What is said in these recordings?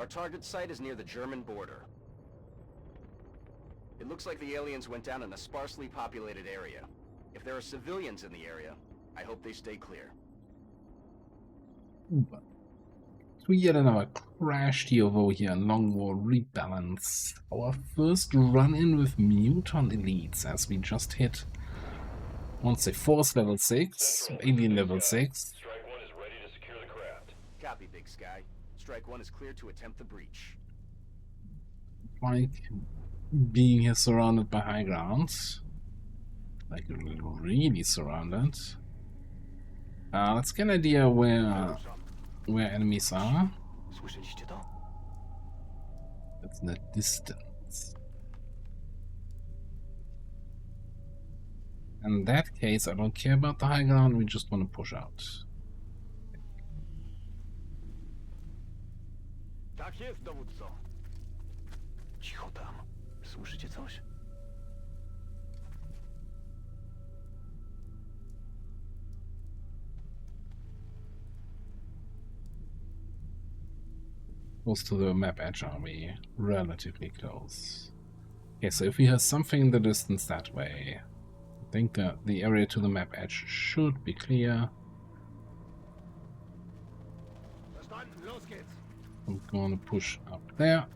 Our target site is near the German border. It looks like the aliens went down in a sparsely populated area. If there are civilians in the area, I hope they stay clear. So we get another crash DRAV here in Long War Rebalance. Our first run-in with Muton elites as we just hit, I want to say Force level 6, Alien level 6. Strike 1 is ready to secure the craft. Copy, Big Sky. Strike 1 is clear to attempt the breach. Like being here surrounded by high ground. Like really surrounded. Let's get an idea where enemies are. Słyszeliście to? That's the distance. In that case, I don't care about the high ground, we just want to push out. Tak jest, dowódco. Cicho tam. Słyszycie coś? Close to the map edge, are we? Relatively close. Okay, so if we have something in the distance that way, I think that the area to the map edge should be clear. I'm gonna push up there.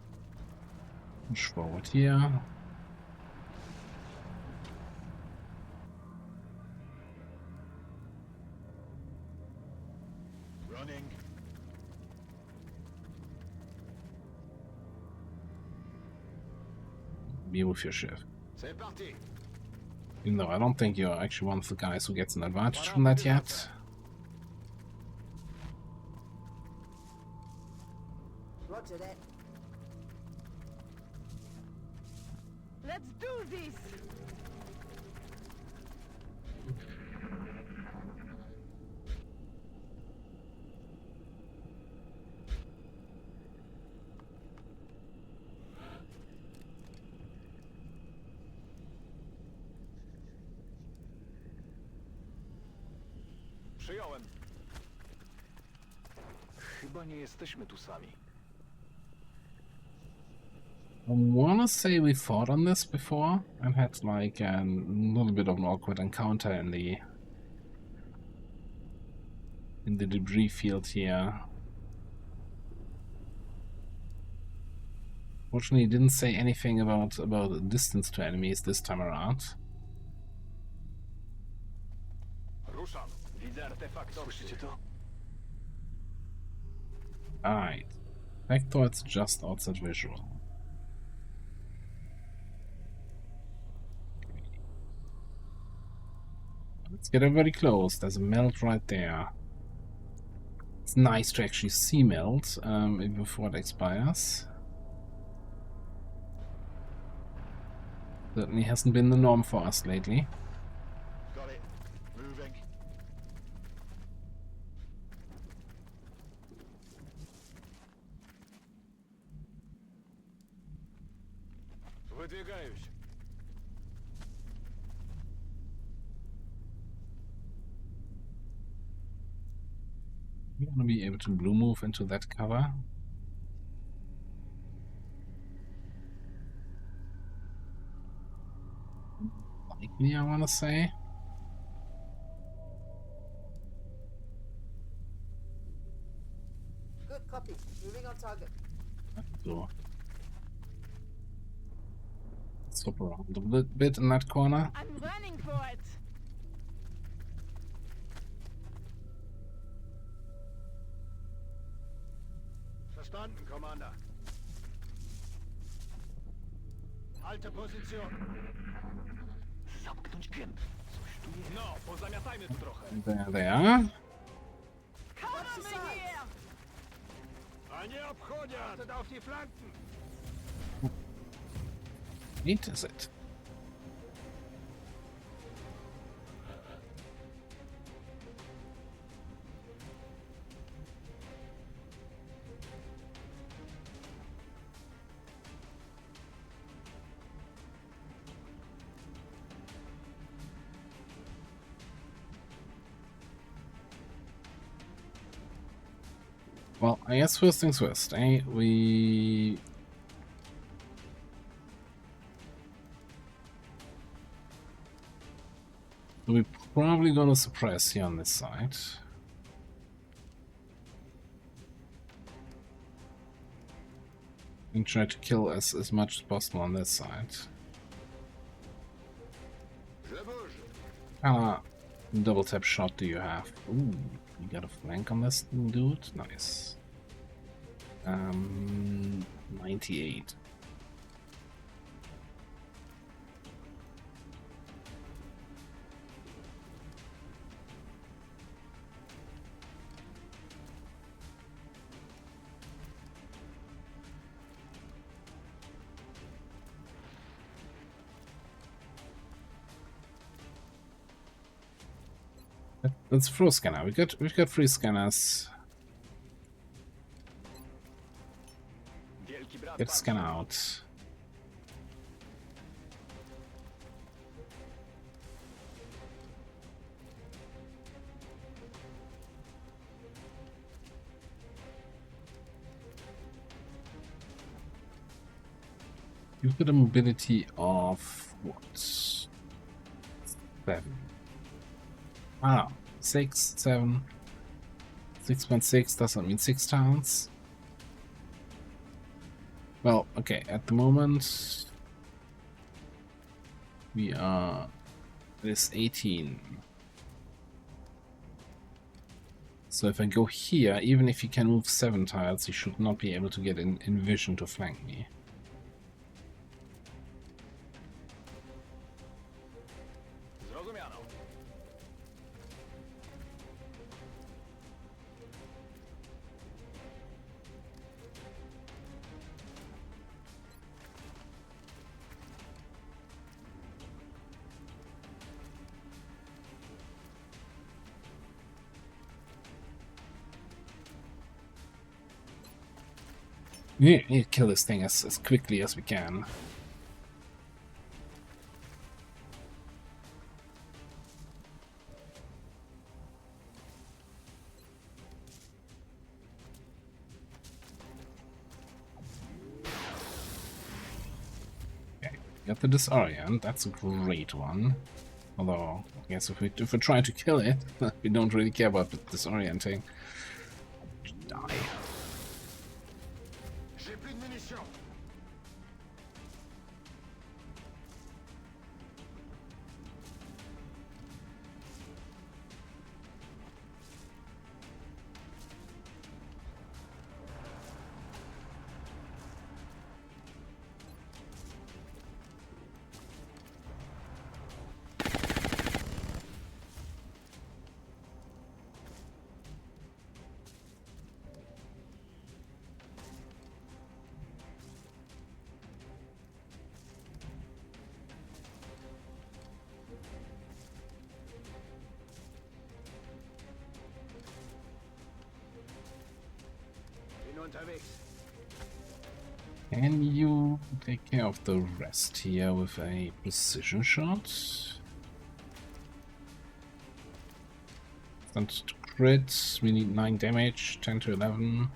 Push forward here. Running. Be with your ship. C'est parti. Even though I don't think you're actually one of the guys who gets an advantage from that yet. Roger that. Let's do this! Przyjąłem. Chyba nie jesteśmy tu sami. I wanna say we fought on this before and had like a little bit of an awkward encounter in the debris field here. Fortunately, it didn't say anything about distance to enemies this time around. Ruszam. Widzę artefakt. Słyszycie to? Alright. Vector, it's just outside visual. Let's get very close. There's a melt right there. It's nice to actually see melt before it expires. Certainly hasn't been the norm for us lately. Got it. Moving. Wybiegаюсь. We're gonna be able to blue move into that cover. Likely, I wanna say. Good copy. Moving on target. So let's hop around a little bit in that corner. I'm running for it! Verstanden, Commander. Halte Position. Zamknąć gębę. Coś tu jest. No, pozamiatajmy tu trochę. There they are. Cover me here! A nie obchodzę! Achtet auf die Flanken! Neat is it? Well, I guess first things first, eh? We're probably gonna suppress here on this side. And try to kill as much as possible on this side. Double tap shot do you have? Ooh, you got a flank on this dude? Nice. 98. Let's throw scanner. We've got 3 scanners. Get scanner out. You've got a mobility of what? 7. Ah, 6, 7, 6.6 doesn't mean 6 towns. Well, okay, at the moment we are this 18. So if I go here, even if he can move 7 tiles, he should not be able to get in vision to flank me. We need to kill this thing as quickly as we can. Okay, got the disorient. That's a great one. Although, I guess if we try to kill it, we don't really care about the disorienting. Die. Can you take care of the rest here with a precision shot? Send to crit, we need 9 damage, 10 to 11.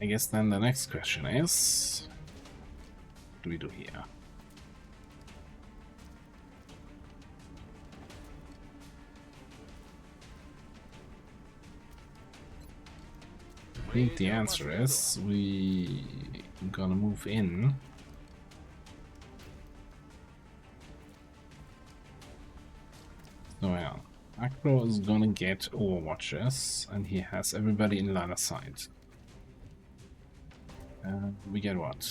I guess then the next question is, what do we do here? I think the answer is we gonna move in. So yeah, Acro is gonna get Overwatches, and he has everybody in line of sight. We get what?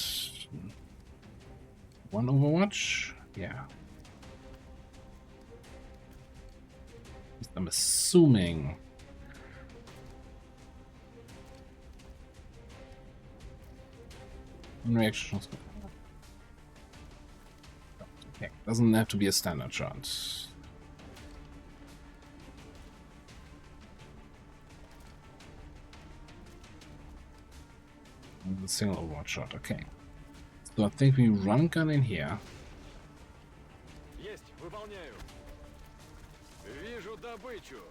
1 Overwatch? Yeah. I'm assuming In reaction. Okay, doesn't have to be a standard shot. A single overwatch shot, okay. So I think we run gun in here. Есть, выполняю. Вижу добычу.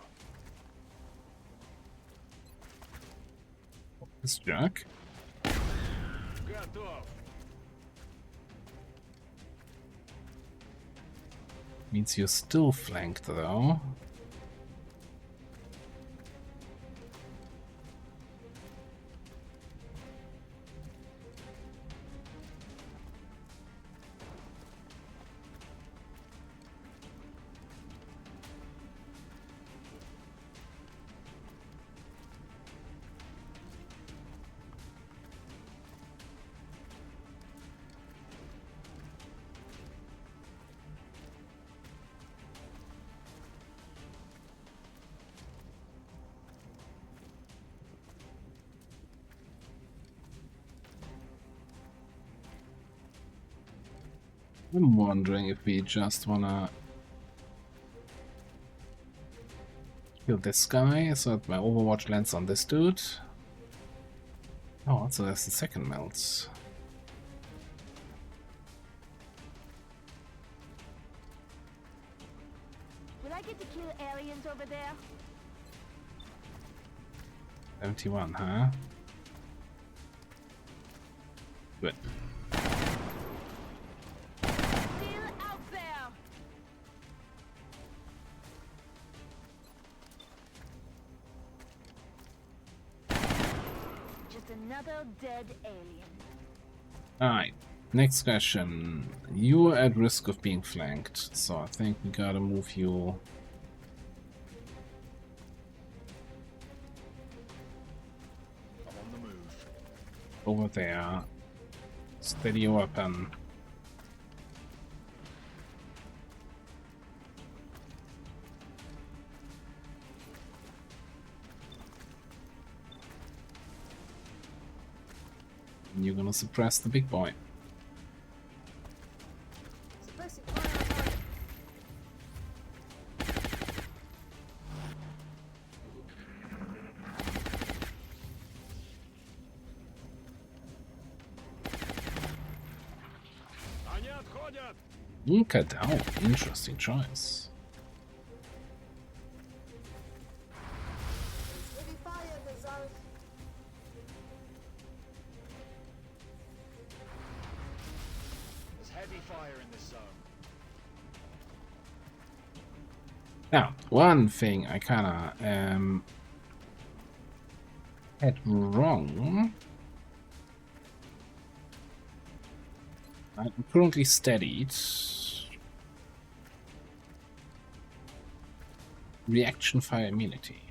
This jerk. Готов. Means you're still flanked though. I'm wondering if we just wanna kill this guy so that my overwatch lands on this dude. Oh, so that's the second melt. Will I get to kill aliens over there? 71, huh? Good. Still out there! Just another dead alien. Alright, next question. You are at risk of being flanked, so I think we gotta move you I'm on the move. over there. Steady your weapon. And you're gonna suppress the big boy. Suppressing fire on target. Они отходят. Okay, down. Interesting choice. There's heavy fire in the zone. There's heavy fire in this zone. Now, one thing I kinda had wrong. I'm currently steadied. Reaction fire immunity.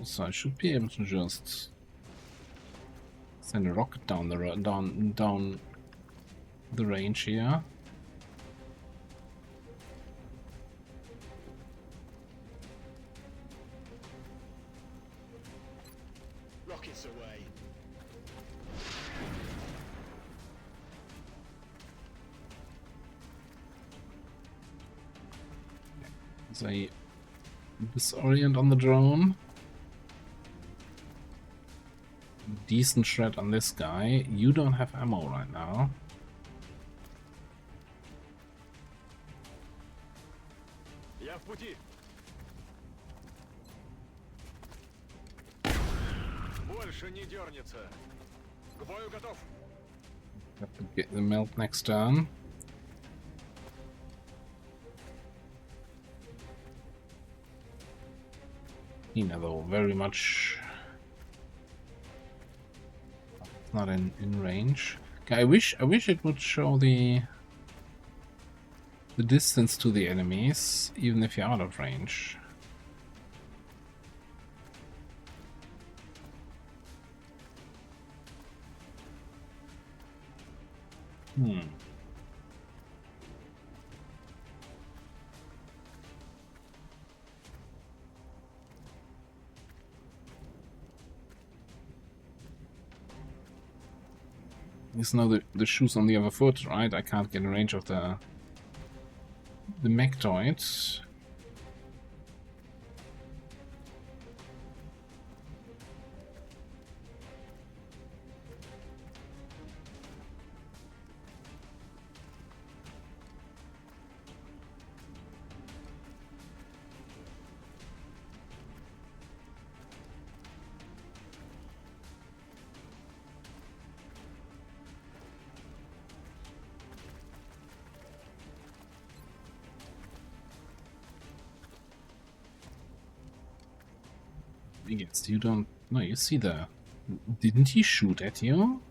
So I should be able to just send a rocket down the down the range here. Rockets away. As I disorient on the drone. Decent shred on this guy. You don't have ammo right now. Я в пути. Больше не дернется. К бою готов. Have to get the melt next turn. Tina, though, very much not in range. Okay, I wish it would show the distance to the enemies, even if you're out of range. There's no the shoes on the other foot, right? I can't get in range of the Mechtoid. I guess you don't... No, you see the... Didn't he shoot at you?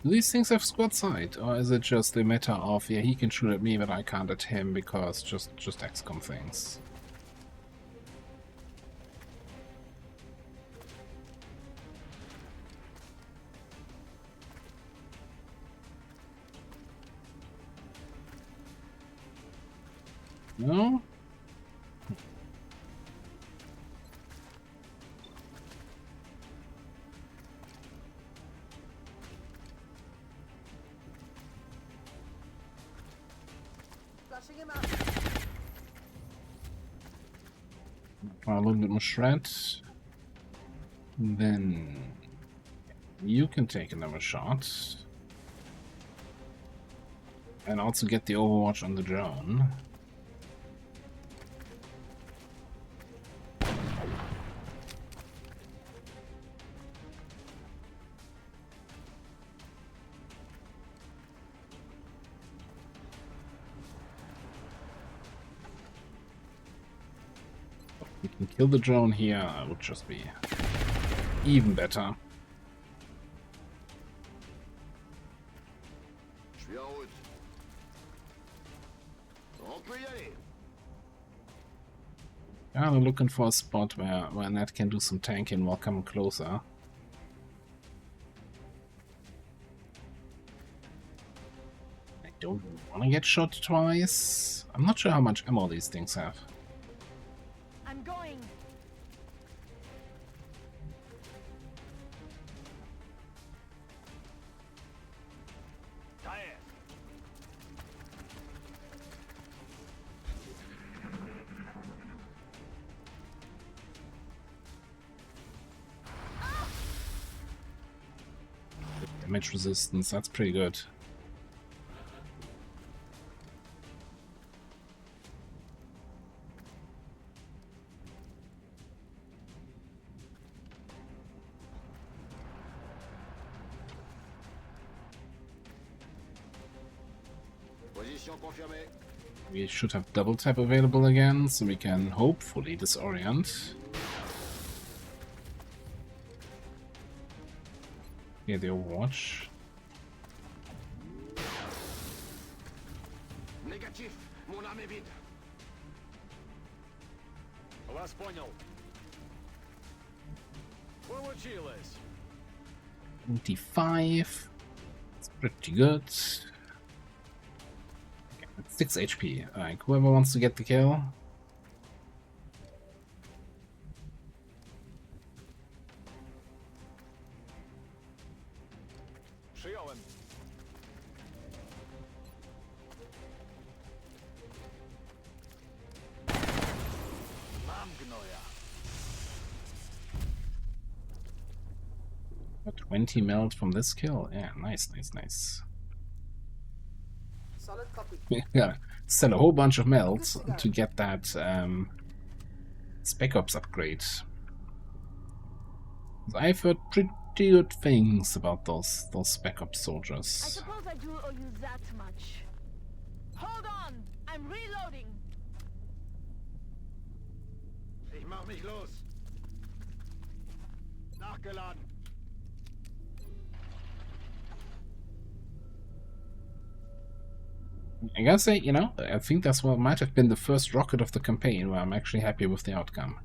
Do these things have squad sight? Or is it just a matter of, yeah, he can shoot at me, but I can't at him because just XCOM things? No? Flashing him out. A little bit more shred. Then you can take another shot. And also get the overwatch on the drone. We can kill the drone here, that would just be even better. Yeah, I'm looking for a spot where Ned can do some tanking while coming closer. I don't want to get shot twice. I'm not sure how much ammo these things have. I'm going. Tired. Damage resistance, that's pretty good. Position confirmée. We should have double tap available again, so we can hopefully disorient. Yeah, the Overwatch. Négatif. Mon arme est vide. Вас понял. Получилось. 25. It's pretty good. Okay, that's 6 HP. Alright, whoever wants to get the kill. Przyjąłem. Mam gnoja. 20 melt from this kill. Yeah, nice, nice, nice. Solid copy. Yeah, sell a whole bunch of melts to get that Spec Ops upgrade. I've heard pretty good things about those Spec Ops I soldiers. suppose I do owe you that much. Hold on! I'm reloading! Ich mach mich los. Nachgeladen. I gotta say, you know, I think that's what might have been the first rocket of the campaign where I'm actually happy with the outcome.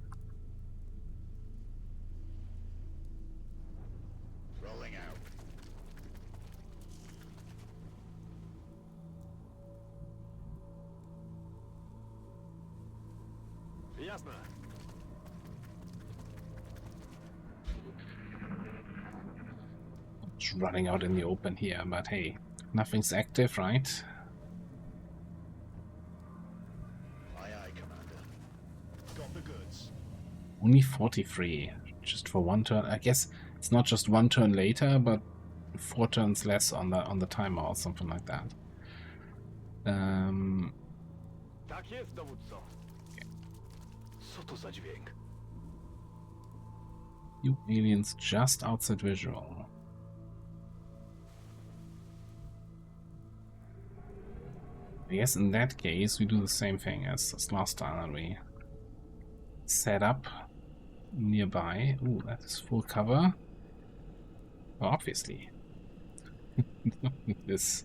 Rolling out. Ясно. Just running out in the open here, but hey, nothing's active, right? Aye, aye, Commander. Got the goods. Only 43, just for one turn. I guess it's not just one turn later, but 4 turns less on the timer or something like that. Tak jest, dowódco. Co to za dźwięk? You aliens just outside visual. I guess in that case we do the same thing as last time, and we set up nearby. Ooh, that is full cover. Well, obviously. This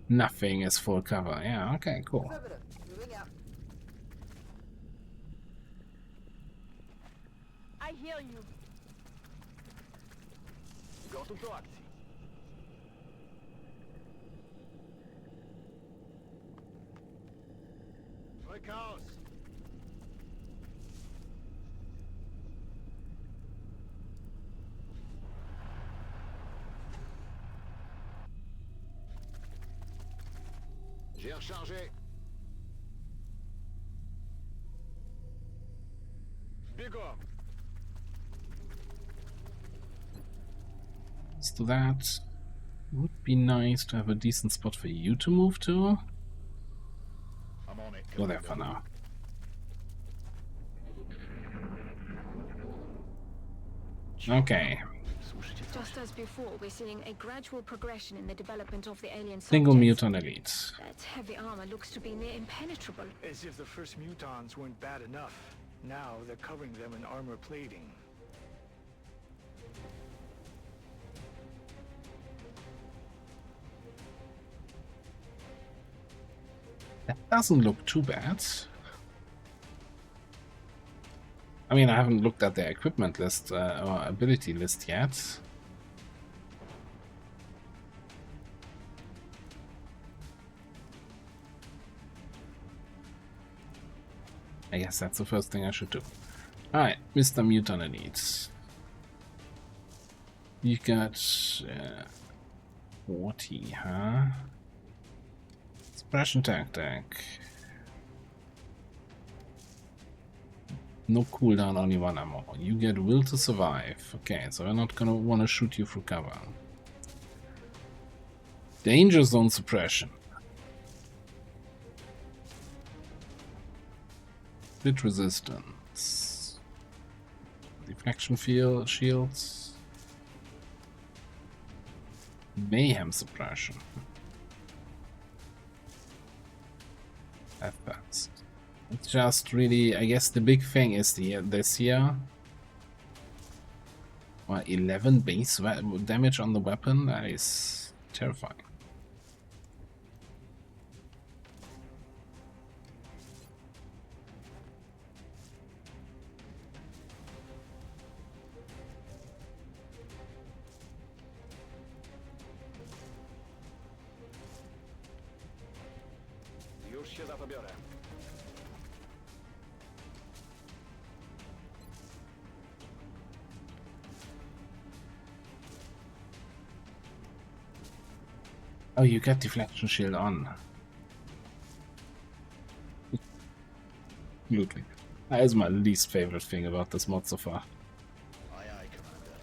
nothing is full cover. Yeah, okay, cool. Affirmative. Moving out. I hear you. Gotów do akcji. Chaos. J'ai rechargé. Biegom. So that would be nice to have a decent spot for you to move to. I'm on it. Go there for now. Okay. Just as before, we're seeing a gradual progression in the development of the alien Single subjects. Muton elite. That heavy armor looks to be near impenetrable. As if the first mutons weren't bad enough. Now they're covering them in armor plating. That doesn't look too bad. I mean, I haven't looked at their equipment list or ability list yet. I guess that's the first thing I should do. Alright, Mr. Muton Elite. You got 40, huh? Suppression tactic. No cooldown, only 1 ammo. You get will to survive. Okay, so I'm not gonna wanna shoot you through cover. Danger zone suppression. Bit resistance. Deflection field shields. Mayhem suppression. Advanced. It's just really, I guess the big thing is this here. Well, 11 base damage on the weapon. That is terrifying. Już się za to biorę. Oh, you got deflection shield on. Absolutely. That is my least favorite thing about this mod so far. Aye, aye, Commander.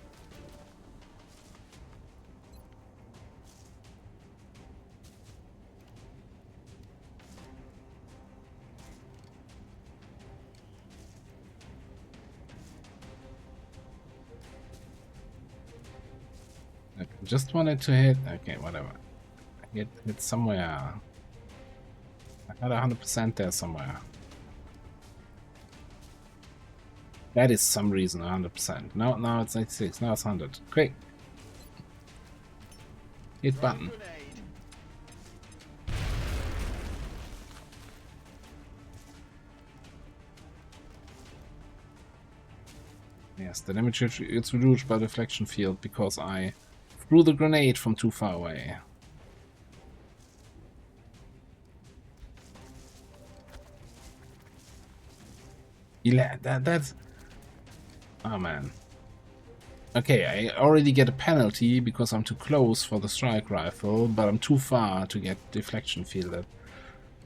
I just wanted to hit. Okay, whatever. Hit somewhere. I had 100% there somewhere. That is some reason 100%. Now it's 86. Now it's 100. Quick. Hit button. Grenade. Yes, the damage it's reduced by deflection field because I threw the grenade from too far away. That's... Oh man. Okay, I already get a penalty because I'm too close for the strike rifle, but I'm too far to get deflection fielded.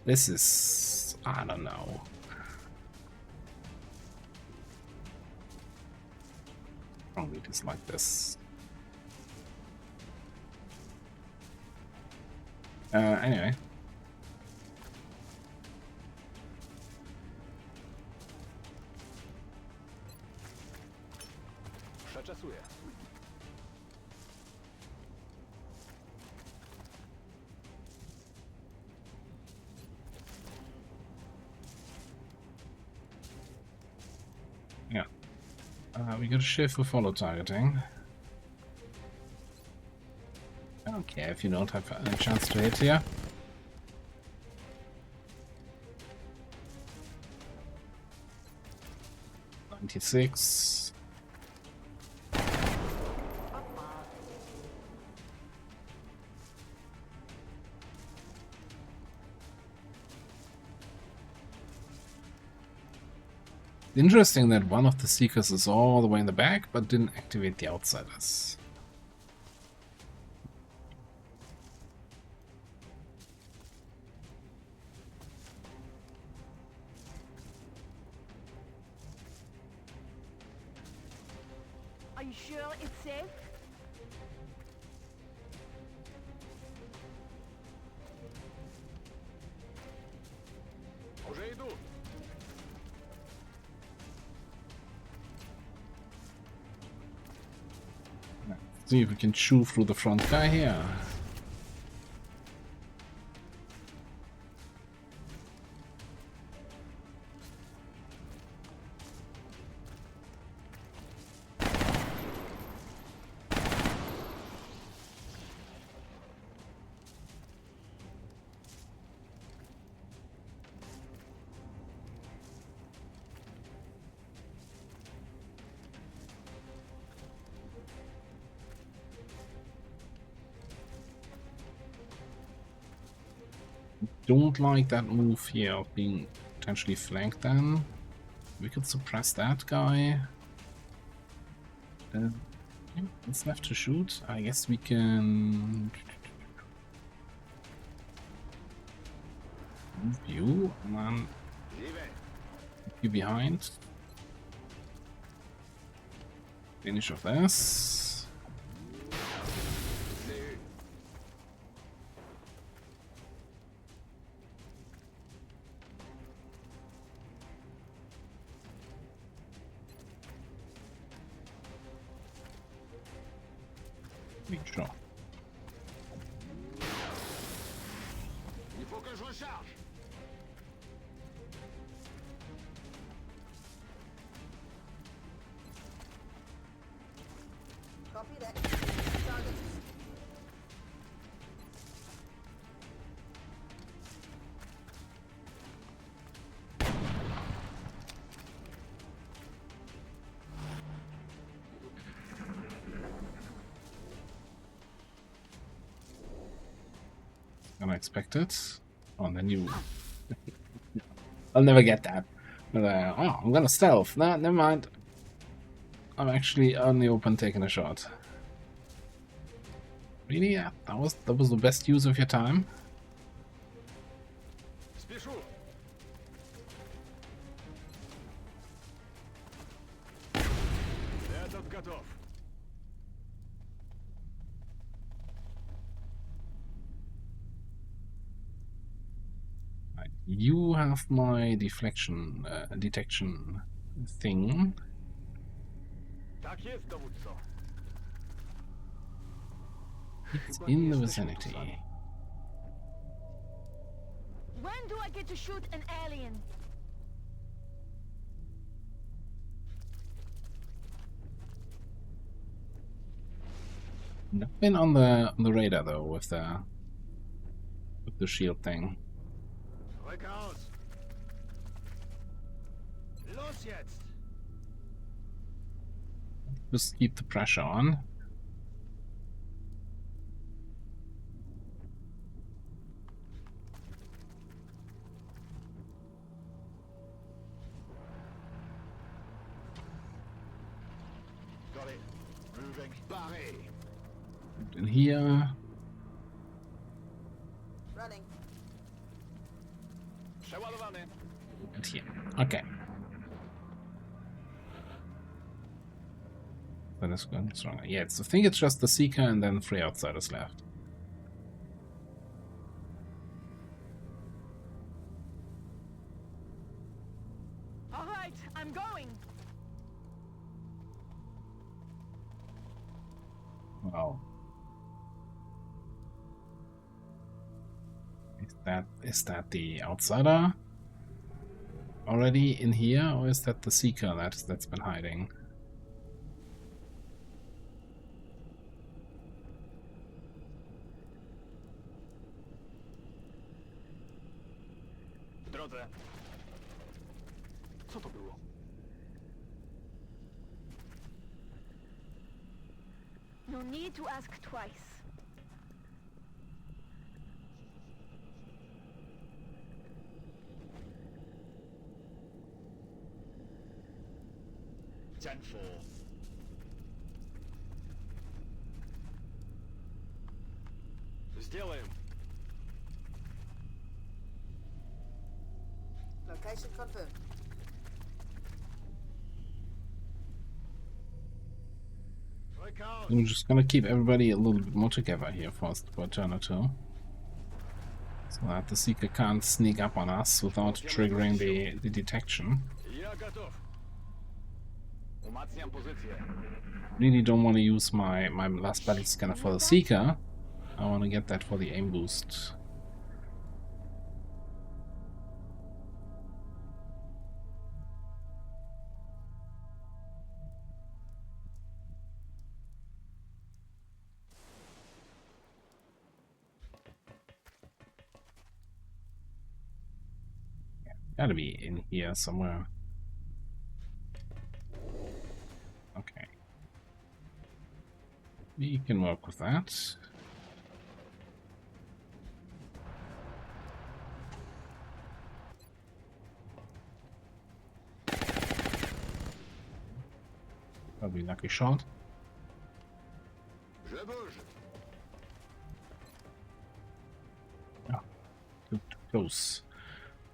This is... I don't know. Probably just like this. Anyway. Przeczasuję. Yeah. We got a shift for follow targeting. I don't care if you don't have a chance to hit here. .96. Interesting that one of the seekers is all the way in the back, but didn't activate the outsiders. Are you sure it's safe? Уже иду. See if we can chew through the front guy here. Don't like that move here of being potentially flanked then. We could suppress that guy. What's left to shoot? I guess we can move you and then keep you behind. Finish of this. Sure. Il faut que je recharge. Copy that. Targets. Unexpected. Oh, and then you... I'll never get that. But, oh, I'm gonna stealth. No, never mind. I'm actually on the open taking a shot. Really? Yeah, that was the best use of your time. Спешу. Этот готов. You have my deflection detection thing. Так есть, доводцо. It's in the vicinity. When do I get to shoot an alien? Nothing on the radar though with the shield thing. Rückaus. Los jetzt. Just keep the pressure on. Got it. Moving. Barré. In here. Running. Przeładowany. And here. Okay. That is going stronger. Yeah, I think it's just the Seeker and then 3 outsiders left. All right, I'm going. Wow. Is that the outsider already in here, or is that the Seeker that's been hiding? W drodze. Co to było? No need to ask twice. Ten four. Сделаем. Location confirmed. Break out. I'm just gonna keep everybody a little bit more together here for turn 2. So that the Seeker can't sneak up on us without triggering the detection. Ja gotów. Umacniam pozycję. Really don't want to use my last battle scanner for the Seeker. I want to get that for the aim boost. Gotta be in here somewhere. Okay. We can work with that. Probably lucky shot. Je bouge. Oh, too close.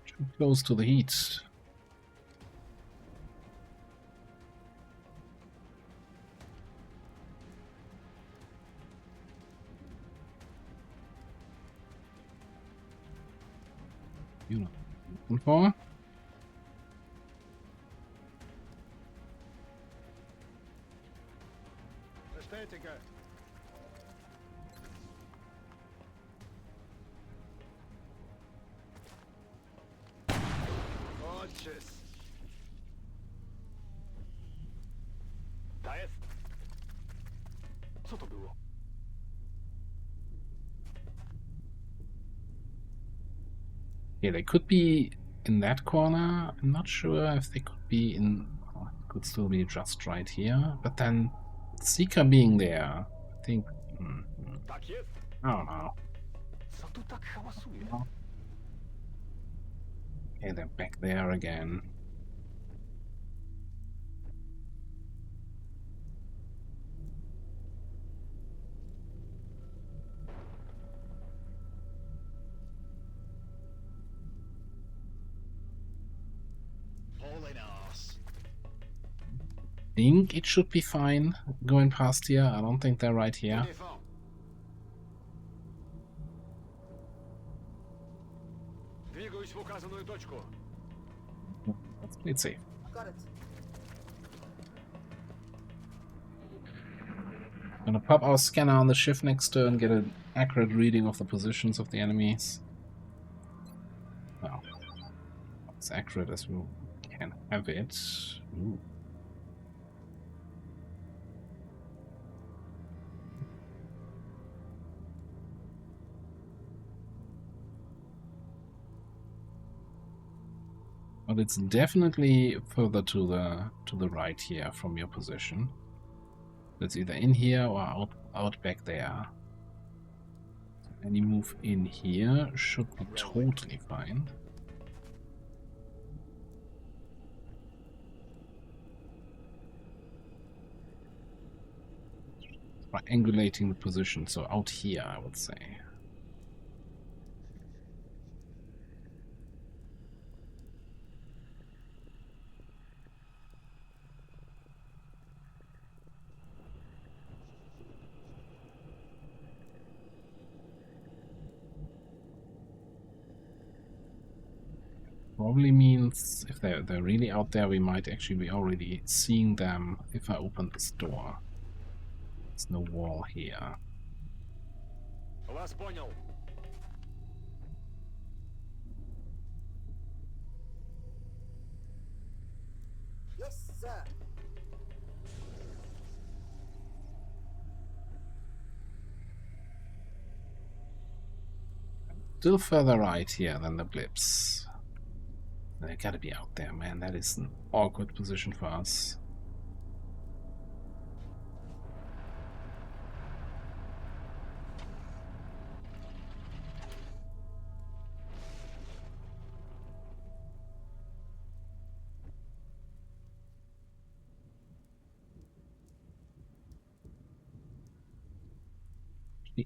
Too close to the heat. You know, looking for? Bestätige. O, tschüss. Ta jest. Co to było? Yeah, they could be in that corner. I'm not sure if they could be in... Oh, it could still be just right here. But then Seeker being there, I think... Tak jest. I don't know. Co tu tak hałasuje? Okay, they're back there again. Hauling ass. Think it should be fine going past here. I don't think they're right here. Défends. Двигаюсь в указанную точку. Let's play it safe. Got it. Gonna pop our scanner on the shift next to and get an accurate reading of the positions of the enemies. Well, as accurate as we can have it. Ooh. But it's definitely further to the right here from your position. It's either in here or out back there. Any move in here should be totally fine. triangulating the position, so out here, I would say. Probably means if they're really out there, we might actually be already seeing them if I open this door. There's no wall here. Вас понял. Yes, sir. Still further right here than the blips. They gotta be out there, man. That is an awkward position for us.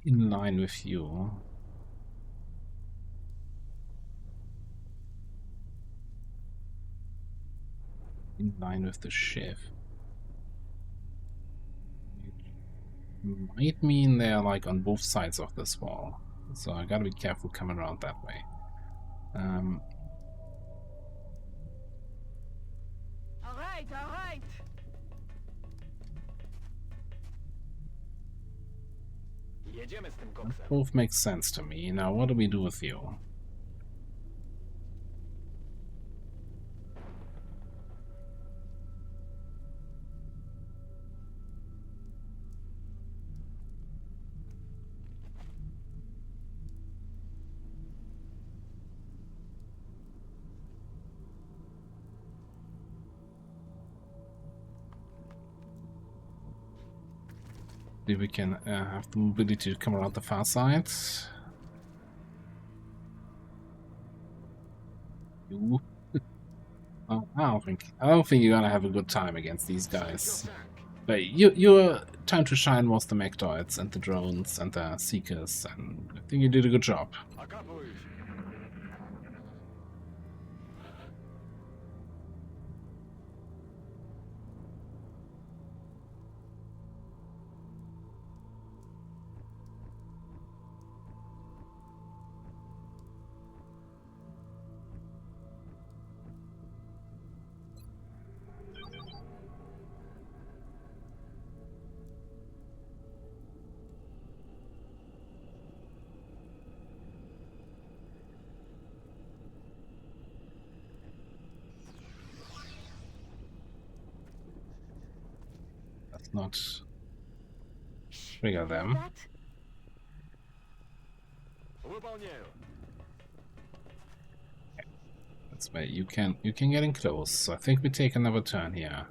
In line with you. In line with the shift. Might mean they're like on both sides of this wall. So I gotta be careful coming around that way. All right. Jedziemy z tym koksem. Both makes sense to me. Now what do we do with you? Maybe we can have the mobility to come around the far side. You. I don't think you're gonna have a good time against these guys. But your time to shine was the Mechtoids and the drones and the Seekers, and I think you did a good job. Not trigger them. That's why you can get in close. So I think we take another turn here.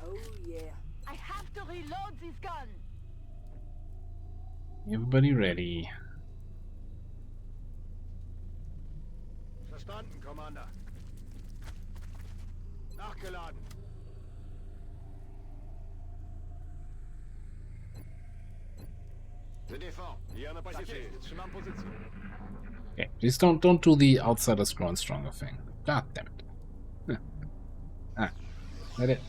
Oh yeah. I have to reload this gun. Everybody ready? Verstanden, Commander. Nachgeladen. Je défends. Я на позиции. Trzymam pozycję. Okay, please don't do the outsiders growing stronger thing. God damn it. Let it.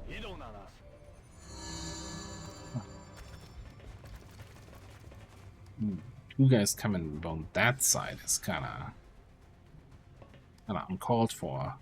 Idą na nas. You guys coming on that side is kinda uncalled for.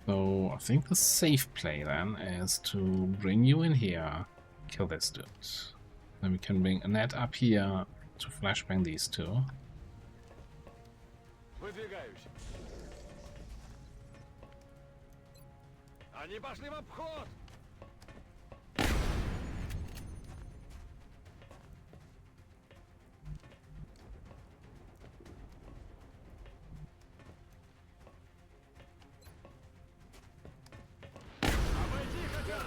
So I think the safe play then is to bring you in here, kill this dude. Then we can bring a net up here to flashbang these two. Выдвигаюсь. Они пошли в обход. Обойди хотят.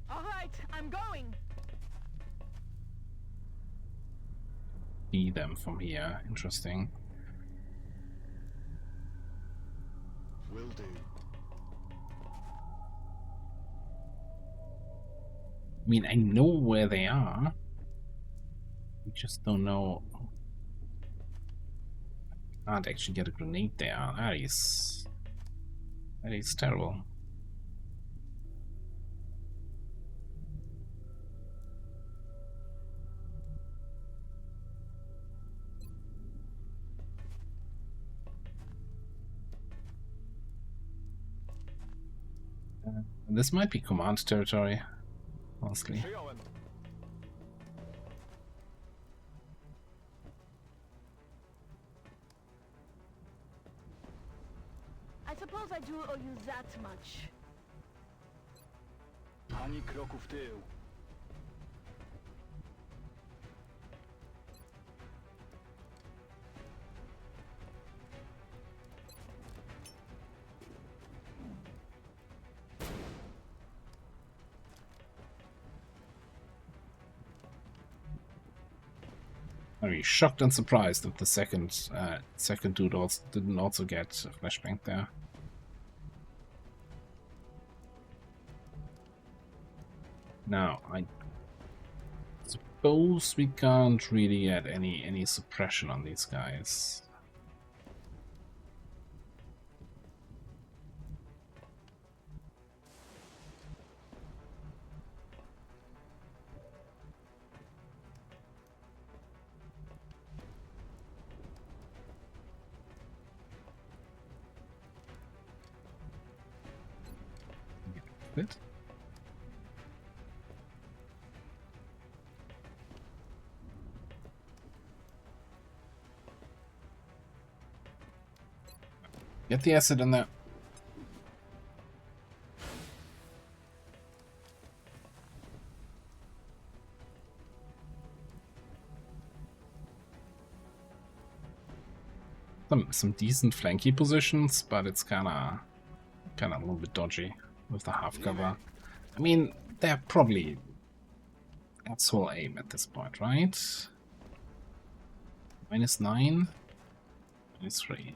All right, I'm going. See them from here. Interesting. Will do. I mean, I know where they are. We just don't know. I can't actually get a grenade there. That is terrible. This might be command territory, honestly. Przyjąłem. I suppose I do owe you that much. Ani kroku w tył. I'd be shocked and surprised that the second dude also didn't also get a flashbang there. Now, I suppose we can't really get any suppression on these guys. It. Get the acid in there. Some decent flanky positions, but it's kinda a little bit dodgy with the half cover. I mean, they're probably at sole aim at this point, right? -9, -3.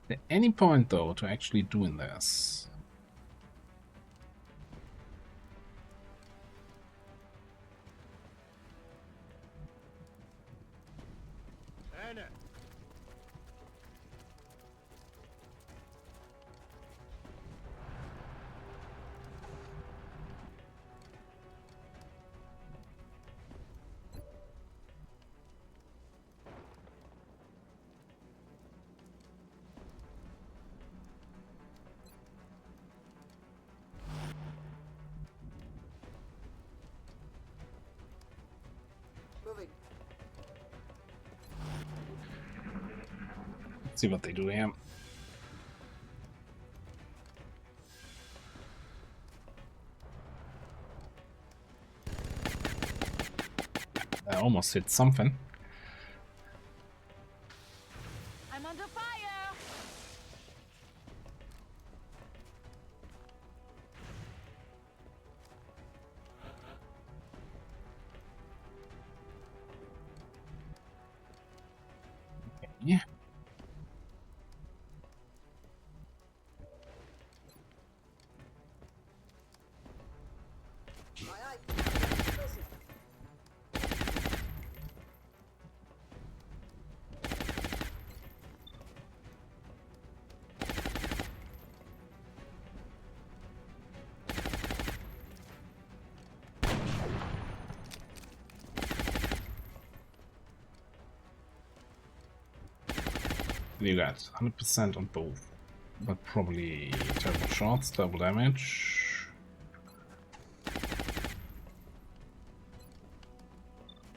At any point, though, to actually doing this. Ene. Moving. Let's see what they do here. I almost hit something. I'm under fire. Yeah. Aye, aye. Listen. What do you got? 100% on both. But probably terrible shots, double damage.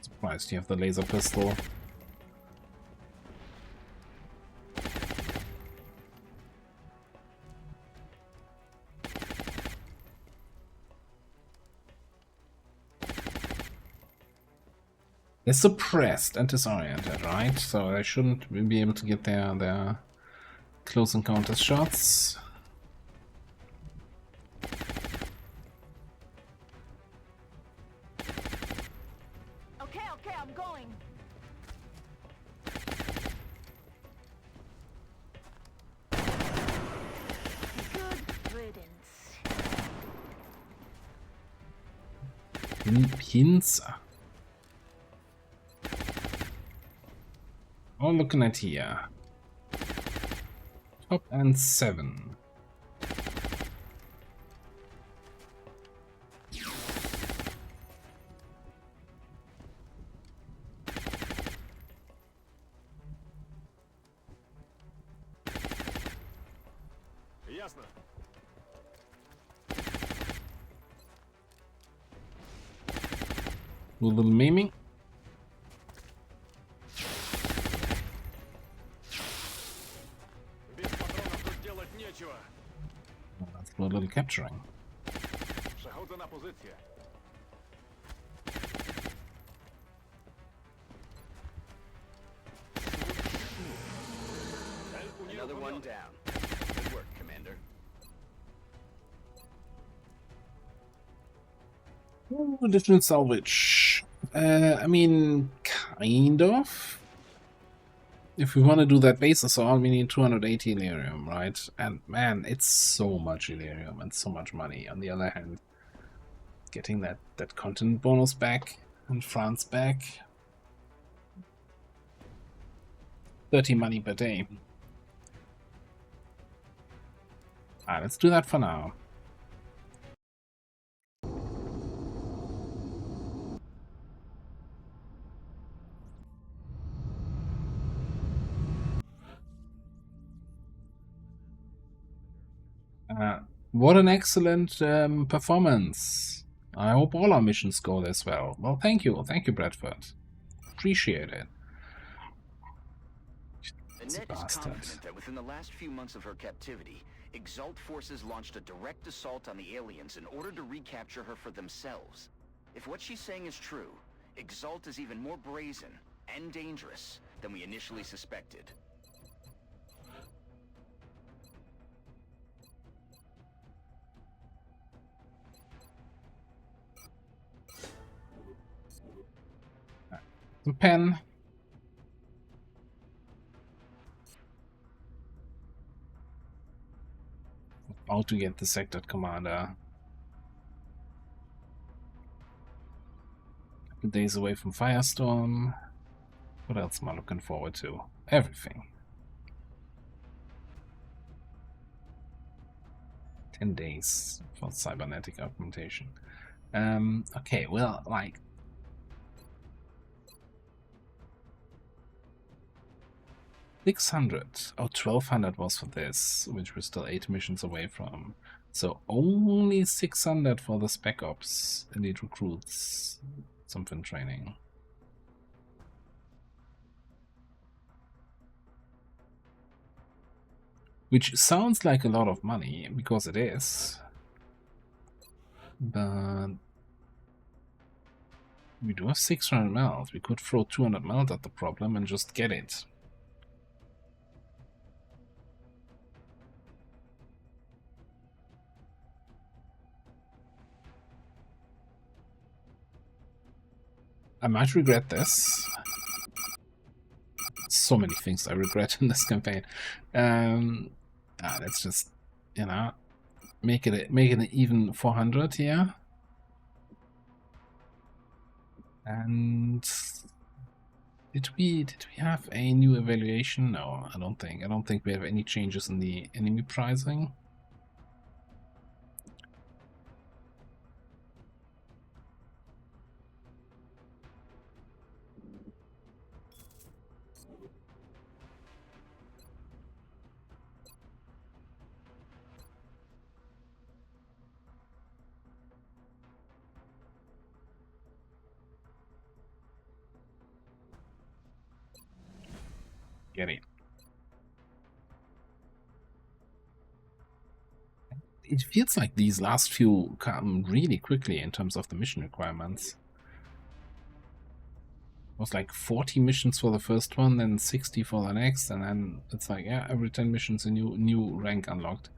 Surprised you have the laser pistol. They're suppressed and disoriented, right? So they shouldn't be able to get their close encounters shots. Okay, I'm going. Good riddance. Pinza. Oh, looking at here. Top and 7. Ясно. A little maiming. Без патронов тут делать нечего. Let's do a little capturing. Przechodzę na pozycję. Another one down. Good work, Commander. Ooh, additional salvage. I mean, kind of. If we want to do that base assault, we need 280 Illyrium, right? And man, it's so much Illyrium and so much money. On the other hand, getting that content bonus back and France back. 30 money per day. Alright, let's do that for now. What an excellent performance. I hope all our missions go this well. Well, thank you, Bradford. Appreciate it. Annette is bastard. confident that within the last few months of her captivity, Exalt forces launched a direct assault on the aliens in order to recapture her for themselves. If what she's saying is true, Exalt is even more brazen and dangerous than we initially suspected. Some pen. About to get the sector commander. Couple days away from Firestorm. What else am I looking forward to? Everything. 10 days for cybernetic augmentation. Okay, well, like 600. Oh, 1200 was for this, which we're still 8 missions away from. So only 600 for the Spec Ops Elite Recruits something training. Which sounds like a lot of money, because it is. But we do have 600 melt. We could throw 200 melt at the problem and just get it. I might regret this. So many things I regret in this campaign. Let's just, you know, make it an even 400 here. And did we have a new evaluation? No, I don't think. I don't think we have any changes in the enemy pricing. Get it. It feels like these last few come really quickly in terms of the mission requirements. It was like 40 missions for the first one, then 60 for the next, and then it's like, yeah, every 10 missions a new rank unlocked.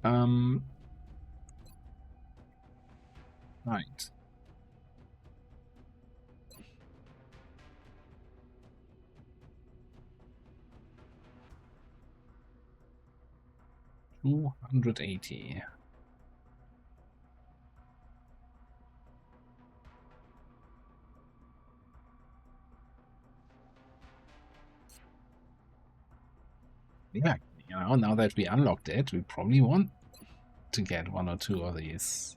Right. $280. Yeah, you know, now that we unlocked it, we probably want to get one or two of these.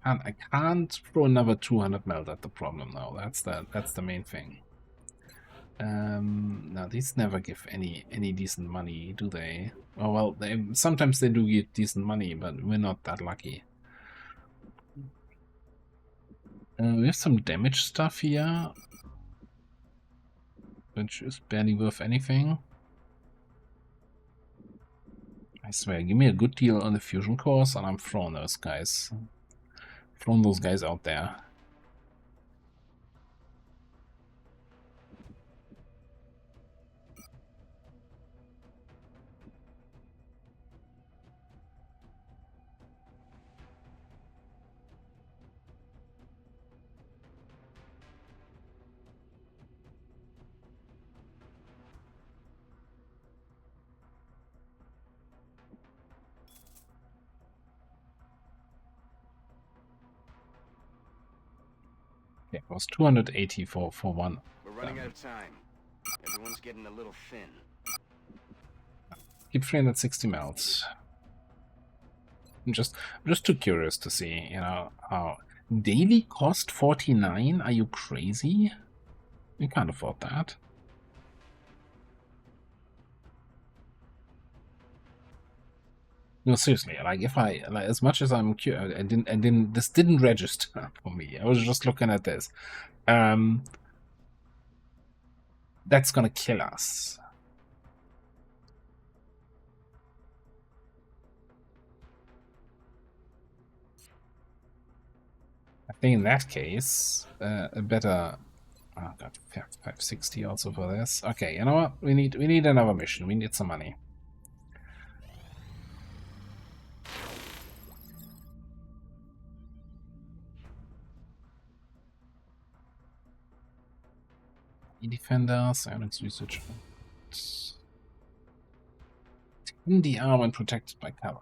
I can't throw another 200 melt at the problem now. That's the main thing. Now these never give any decent money, do they? Oh well, sometimes they do give decent money, but we're not that lucky. We have some damage stuff here, which is barely worth anything. I swear, give me a good deal on the fusion cores, and I'm throwing those guys. Throwing those guys out there. Okay, it was 280 for one. We're running out of time. Everyone's getting a little thin. Keep 360 melts. I'm just too curious to see, you know, how daily cost 49. Are you crazy? We can't afford that. No, seriously, like if I like as much as I'm curious, this didn't register for me. I was just looking at this. That's gonna kill us. I think in that case, a better. Oh god, 560 also for this. Okay, you know what? We need another mission. We need some money. Defenders, Alex research. 10 DR when protected by cover.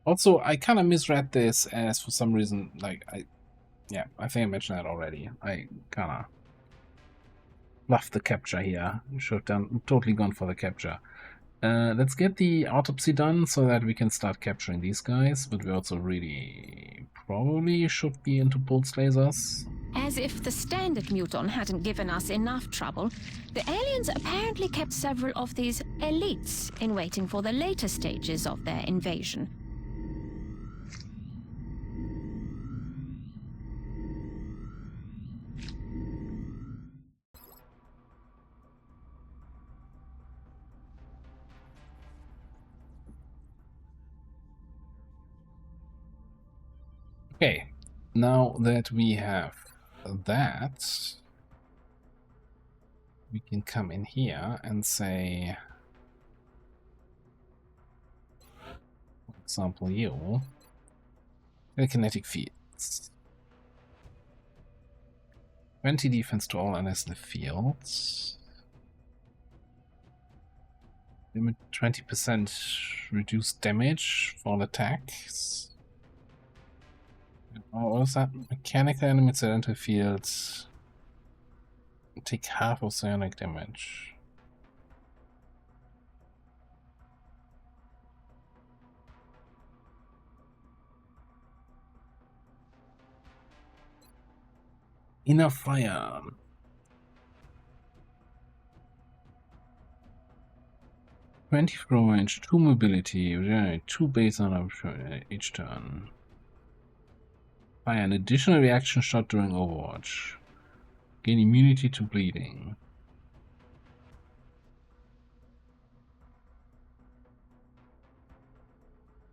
Also, I kind of misread this as for some reason, like, I think I mentioned that already. I kind of left the capture here. Should have totally gone for the capture. Let's get the autopsy done so that we can start capturing these guys, but we also really probably should be into pulse lasers. As if the standard Muton hadn't given us enough trouble, the aliens apparently kept several of these elites in waiting for the later stages of their invasion. Okay, now that we have that, we can come in here and say, for example, you, kinetic fields. 20 defense to all enemies in the fields. Limit 20% reduced damage for all attacks. Oh, what was that? Mechanical enemies that enter fields take half of psionic damage. Inner fire. 24 range, 2 mobility, generate 2 base on each turn. Fire an additional reaction shot during Overwatch. Gain immunity to bleeding.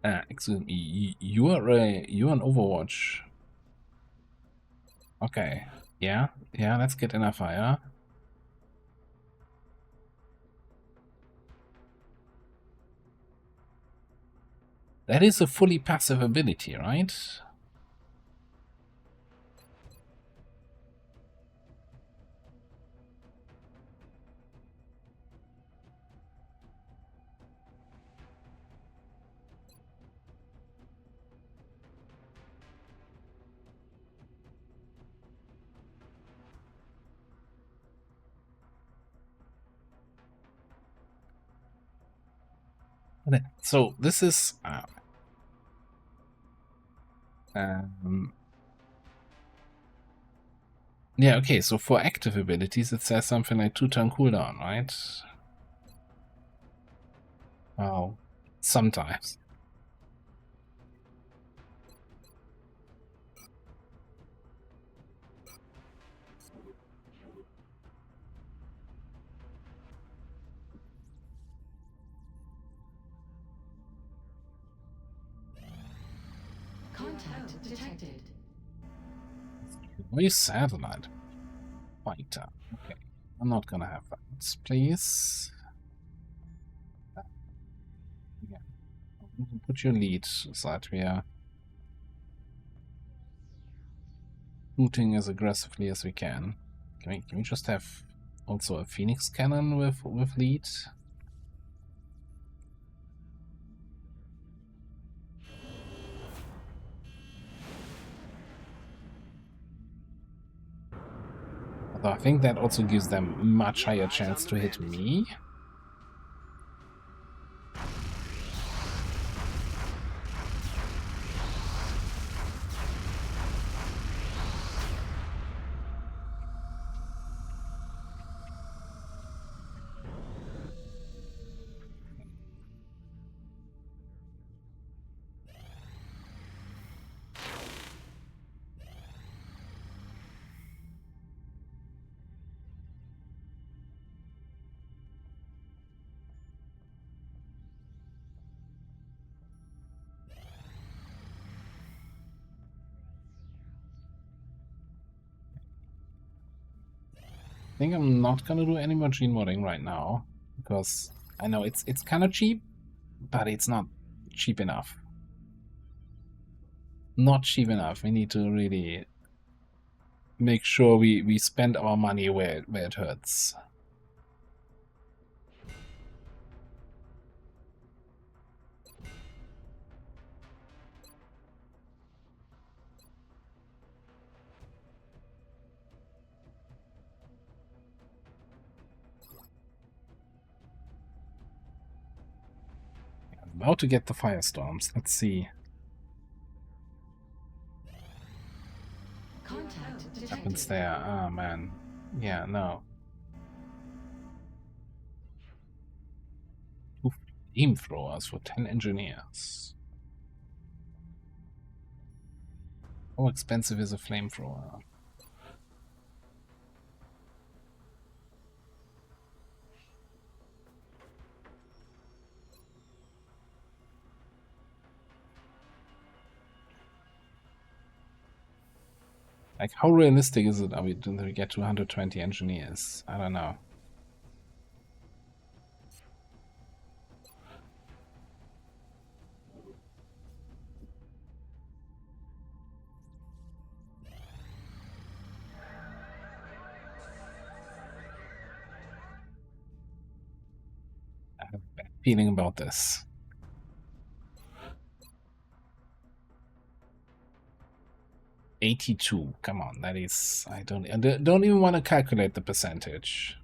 Excuse me, you are an Overwatch. Okay, yeah, let's get in a fire. That is a fully passive ability, right? So this is yeah, okay, so for active abilities it says something like 2-turn cooldown, right? Well, sometimes. Contact detected. We satellite fighter. Okay, I'm not gonna have that, please. Yeah. Put your lead so that we are shooting as aggressively as we can. Can we just have also a Phoenix cannon with lead? Although I think that also gives them much higher chance to hit me. I think I'm not gonna do any more gene modding right now, because I know it's kind of cheap, but it's not cheap enough. Not cheap enough. We need to really make sure we spend our money where it hurts. I'm about to get the firestorms. Let's see what happens there. Oh man. Yeah, no. Two flamethrowers for 10 engineers. How expensive is a flamethrower? Like, how realistic is it? Do we get 220 engineers? I don't know. I have a bad feeling about this. $82. Come on, that is. I don't even want to calculate the percentage.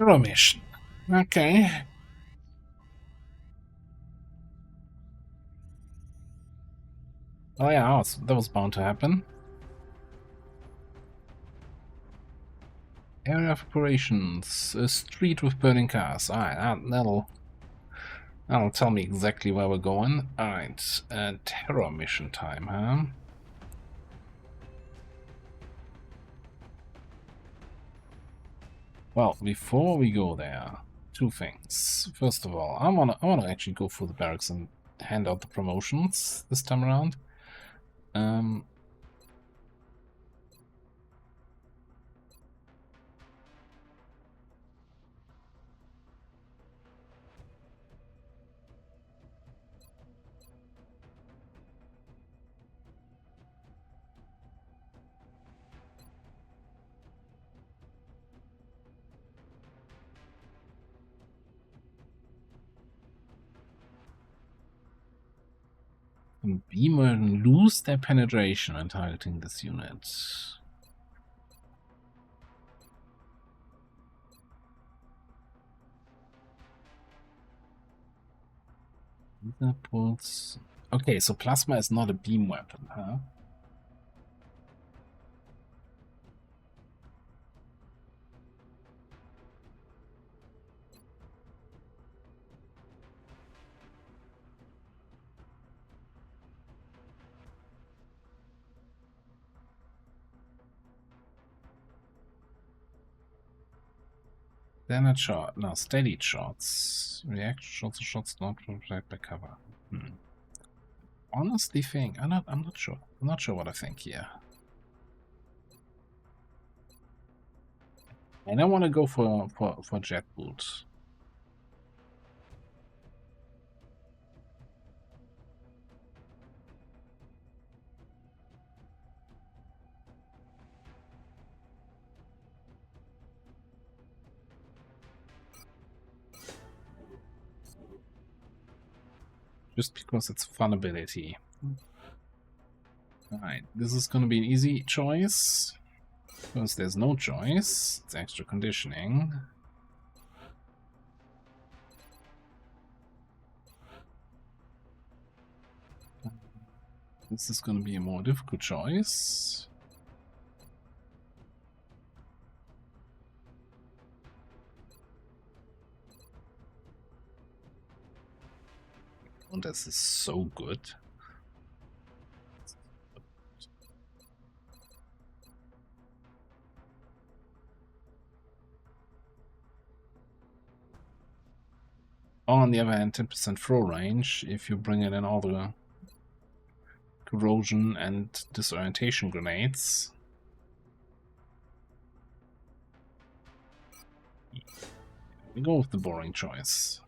Hero mission. Okay. Oh yeah, that was bound to happen. Area of operations. A street with burning cars. Alright, that'll tell me exactly where we're going. Alright, terror mission time, huh? Well, before we go there, two things. First of all, I wanna actually go through the barracks and hand out the promotions this time around. Beamer lose their penetration when targeting this unit. Pulse. Okay, so plasma is not a beam weapon, huh? Standard shot, no, steady shots. Reaction shots, shots not protected by cover. Honestly think, I'm not sure. I'm not sure what I think here. And I want to go for jet boot. Just because it's fun ability. Alright, this is gonna be an easy choice. Because there's no choice. It's extra conditioning. This is gonna be a more difficult choice. And this is so good. On the other hand, 10% throw range if you bring in all the corrosion and disorientation grenades. We go with the boring choice.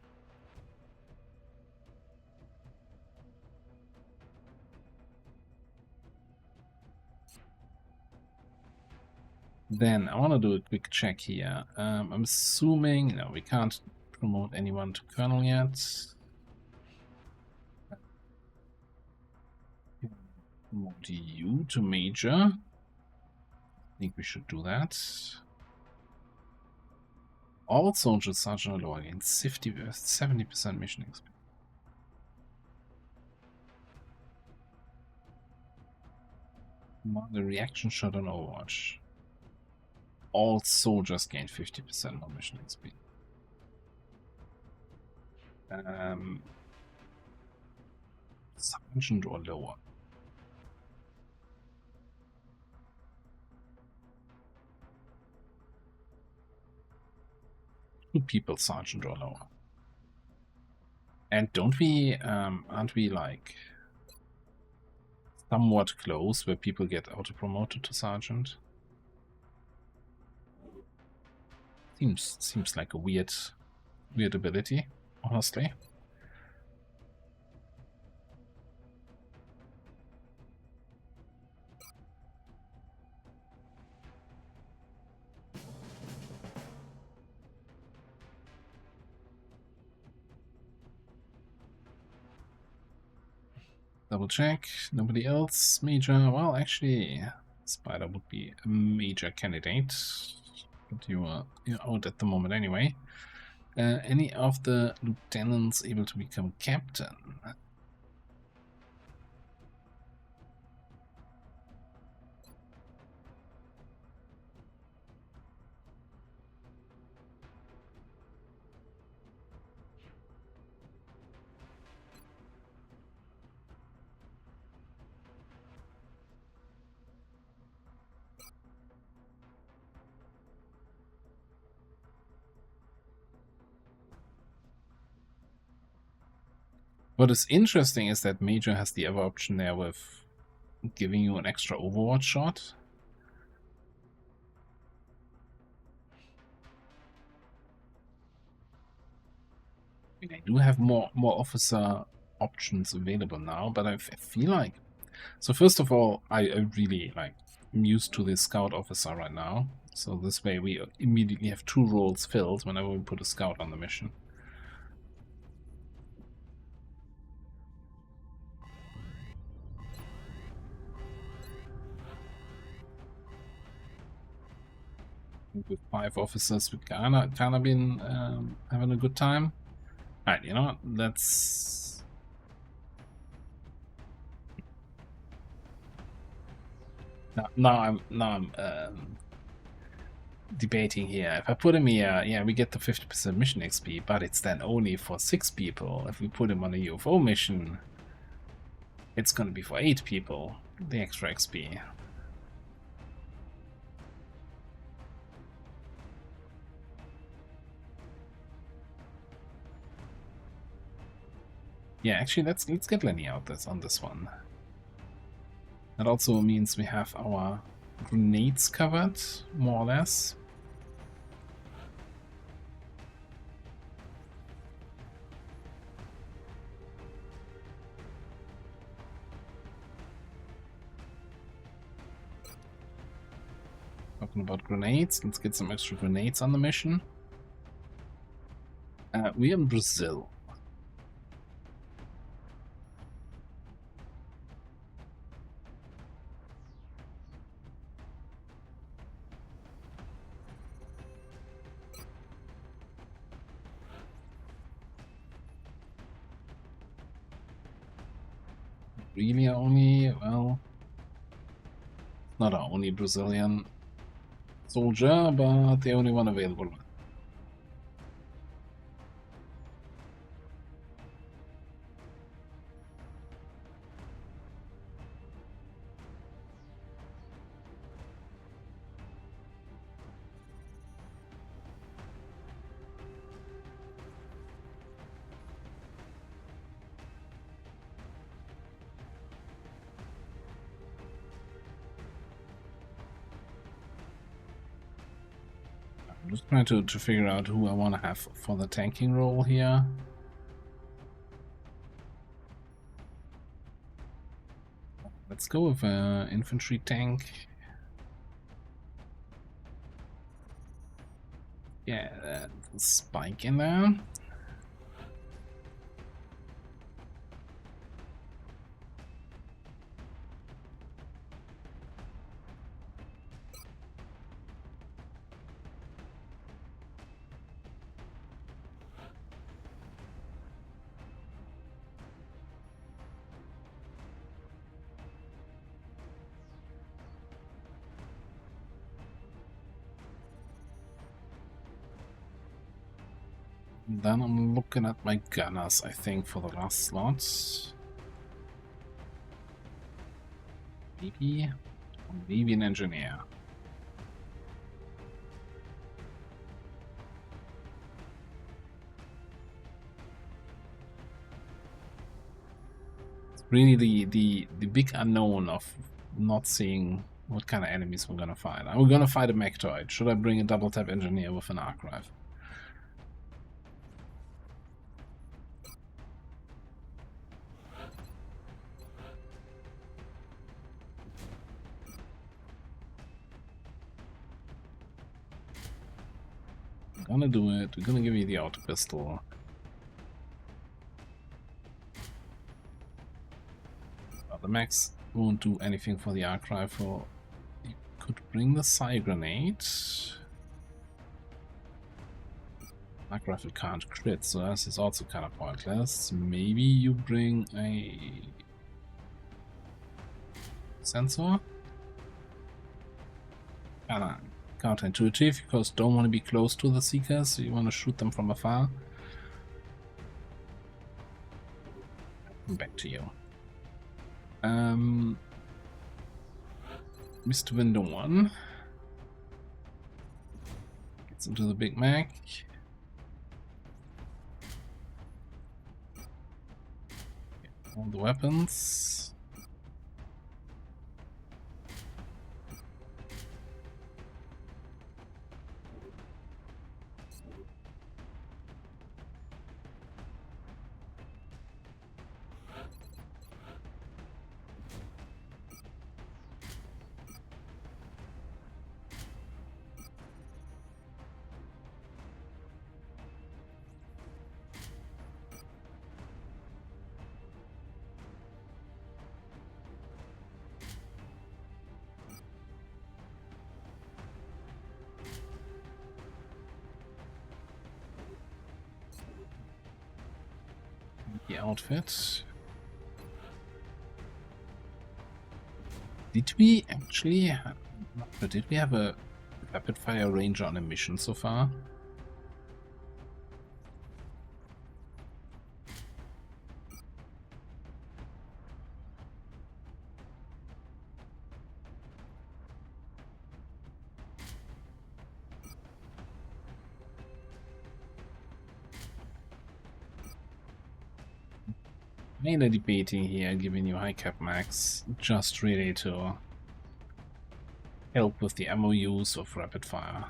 Then I want to do a quick check here. I'm assuming no, we can't promote anyone to colonel yet. Promote you to major. I think we should do that. All soldiers, sergeant or lower, gain 70% mission experience. The reaction shot on Overwatch. All soldiers gain 50% more mission XP. Sergeant or lower. Two people, sergeant or lower. And don't we, aren't we like somewhat close where people get auto-promoted to sergeant? Seems like a weird ability, honestly. Double check. Nobody else. Major. Well, actually, Spider would be a major candidate. But you're out at the moment anyway. Any of the lieutenants able to become captain? What is interesting is that Major has the other option there with giving you an extra overwatch shot. I mean, I do have more officer options available now, but I feel like... So first of all, I really like... I'm used to the scout officer right now. So this way we immediately have 2 roles filled whenever we put a scout on the mission. With 5 officers, we kind of been having a good time. Alright, you know what? Let's... Now I'm debating here. If I put him here, yeah, we get the 50% mission XP, but it's then only for 6 people. If we put him on a UFO mission, it's gonna be for 8 people, the extra XP. Yeah, actually, let's get Lenny out on this one. That also means we have our grenades covered, more or less. Talking about grenades, let's get some extra grenades on the mission. We're in Brazil. Really only, well, not our only Brazilian soldier, but the only one available. I'm just trying to figure out who I want to have for the tanking role here. Let's go with an infantry tank. Yeah, spike in there. Then I'm looking at my gunners, I think, for the last slots. Maybe an engineer. It's really the big unknown of not seeing what kind of enemies we're gonna fight. Are we gonna fight a Mechtoid? Should I bring a double tap engineer with an arc rifle? Gonna do it. We're gonna give you the auto pistol. The max won't do anything for the arc rifle. You could bring the psi grenade. Arc rifle can't crit, so this is also kind of pointless. Maybe you bring a sensor? Counterintuitive, because don't want to be close to the Seekers, so you want to shoot them from afar. Back to you. Mr. Window 1 gets into the Big Mac. All the weapons. The outfit. Did we actually have, did we have a rapid fire ranger on a mission so far? Mainly debating here, giving you high cap max, just really to help with the ammo use of rapid fire.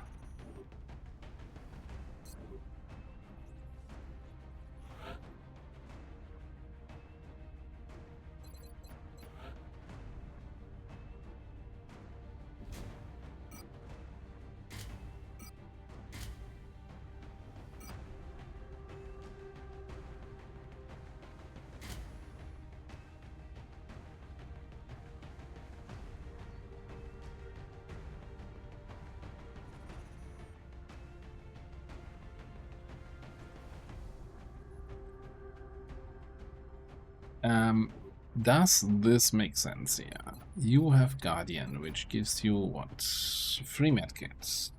Does this make sense here? You have Guardian, which gives you what? 3 medkits.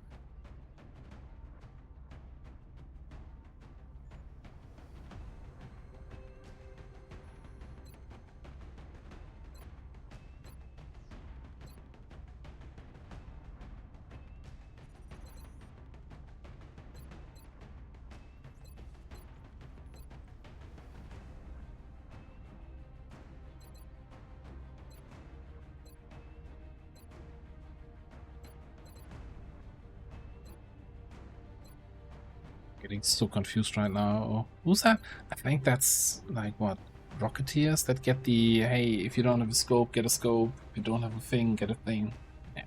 Getting so confused right now. Who's that? I think that's like what? Rocketeers that get the hey, if you don't have a scope, get a scope. If you don't have a thing, get a thing. Yeah.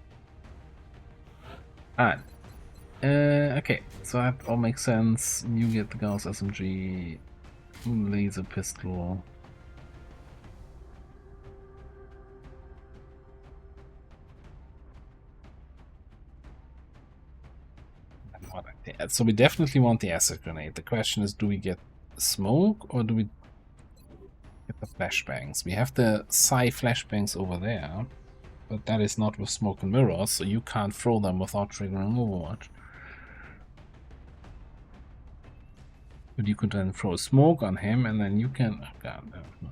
Alright. Okay, so that all makes sense. You get the Gauss SMG, laser pistol. So we definitely want the acid grenade. The question is, do we get smoke or do we get the flashbangs? We have the Psy flashbangs over there, but that is not with smoke and mirrors, so you can't throw them without triggering Overwatch. But you could then throw smoke on him and then you can... Oh god, no.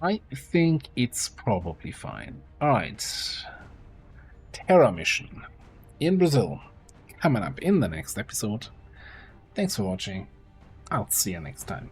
I think it's probably fine. Alright. Terror mission in Brazil. Coming up in the next episode. Thanks for watching. I'll see you next time.